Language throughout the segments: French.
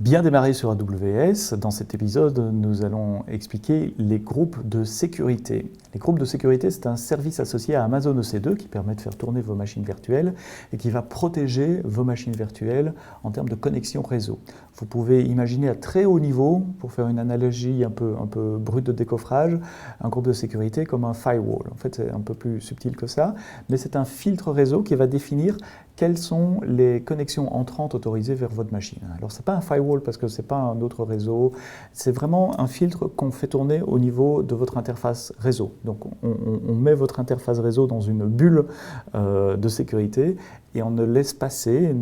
Bien démarrer sur AWS, dans cet épisode, nous allons expliquer les groupes de sécurité. Les groupes de sécurité, c'est un service associé à Amazon EC2 qui permet de faire tourner vos machines virtuelles et qui va protéger vos machines virtuelles en termes de connexion réseau. Vous pouvez imaginer à très haut niveau, pour faire une analogie un peu brute de décoffrage, un groupe de sécurité comme un firewall. En fait, c'est un peu plus subtil que ça, mais c'est un filtre réseau qui va définir quelles sont les connexions entrantes autorisées vers votre machine. Alors, ce n'est pas un firewall parce que ce n'est pas un autre réseau, c'est vraiment un filtre qu'on fait tourner au niveau de votre interface réseau. Donc, on met votre interface réseau dans une bulle de sécurité et on ne laisse passer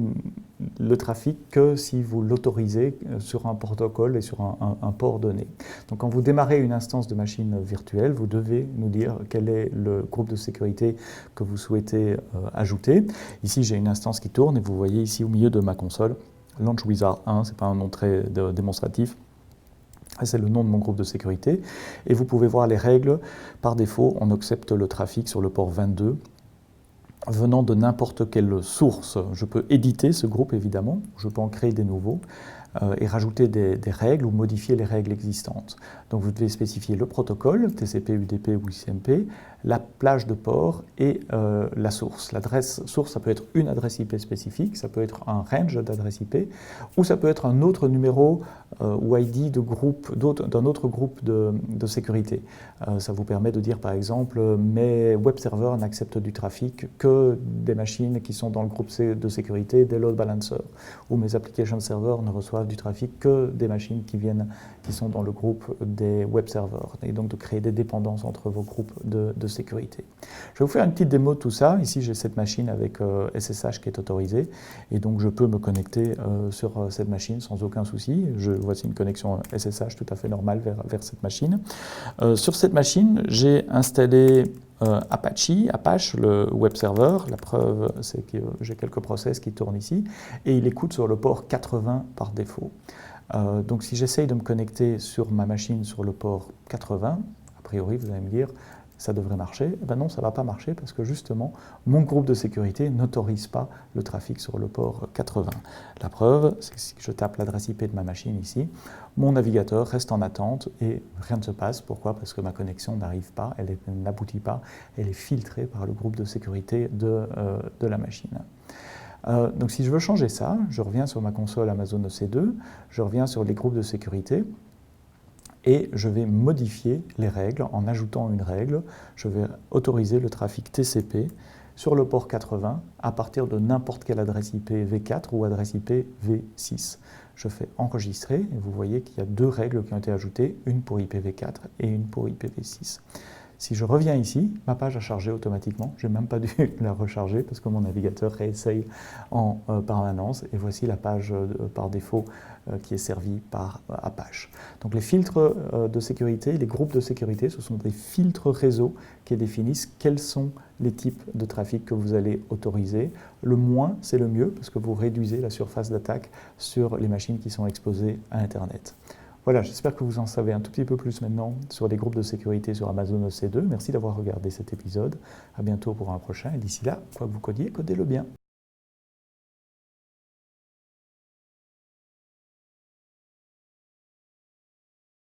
le trafic que si vous l'autorisez sur un protocole et sur un port donné. Donc quand vous démarrez une instance de machine virtuelle, vous devez nous dire quel est le groupe de sécurité que vous souhaitez ajouter. Ici, j'ai une instance qui tourne et vous voyez ici au milieu de ma console, Launch Wizard 1, ce n'est pas un nom très démonstratif. C'est le nom de mon groupe de sécurité. Et vous pouvez voir les règles. Par défaut, on accepte le trafic sur le port 22. Venant de n'importe quelle source. Je peux éditer ce groupe évidemment, je peux en créer des nouveaux et rajouter des règles ou modifier les règles existantes. Donc vous devez spécifier le protocole, TCP, UDP ou ICMP, la plage de port et la source. L'adresse source, ça peut être une adresse IP spécifique, ça peut être un range d'adresse IP, ou ça peut être un autre numéro ou ID d'un autre groupe de sécurité. Ça vous permet de dire par exemple, mes web serveurs n'acceptent du trafic que des machines qui sont dans le groupe de sécurité des load balancers, ou mes application servers ne reçoivent du trafic que des machines qui sont dans le groupe des web serveurs, et donc de créer des dépendances entre vos groupes de sécurité. Je vais vous faire une petite démo de tout ça. Ici, j'ai cette machine avec SSH qui est autorisée, et donc je peux me connecter sur cette machine sans aucun souci. Voici une connexion SSH tout à fait normale vers cette machine. Sur cette machine, j'ai installé Apache, le web server. La preuve, c'est que j'ai quelques process qui tournent ici, et il écoute sur le port 80 par défaut. Donc si j'essaye de me connecter sur ma machine sur le port 80, a priori vous allez me dire ça devrait marcher. Eh ben non, ça ne va pas marcher parce que justement mon groupe de sécurité n'autorise pas le trafic sur le port 80. La preuve, c'est que si je tape l'adresse IP de ma machine ici, mon navigateur reste en attente et rien ne se passe. Pourquoi? Parce que ma connexion n'arrive pas, elle n'aboutit pas, elle est filtrée par le groupe de sécurité de la machine. Donc si je veux changer ça, je reviens sur ma console Amazon EC2, je reviens sur les groupes de sécurité et je vais modifier les règles en ajoutant une règle. Je vais autoriser le trafic TCP sur le port 80 à partir de n'importe quelle adresse IP V4 ou adresse IP V6. Je fais enregistrer et vous voyez qu'il y a deux règles qui ont été ajoutées, une pour IPv4 et une pour IPv6. Si je reviens ici, ma page a chargé automatiquement. Je n'ai même pas dû la recharger parce que mon navigateur réessaye en permanence. Et voici la page par défaut qui est servie par Apache. Donc les filtres de sécurité, les groupes de sécurité, ce sont des filtres réseau qui définissent quels sont les types de trafic que vous allez autoriser. Le moins, c'est le mieux parce que vous réduisez la surface d'attaque sur les machines qui sont exposées à Internet. Voilà, j'espère que vous en savez un tout petit peu plus maintenant sur les groupes de sécurité sur Amazon EC2. Merci d'avoir regardé cet épisode. À bientôt pour un prochain. Et d'ici là, quoi que vous codiez, codez-le bien.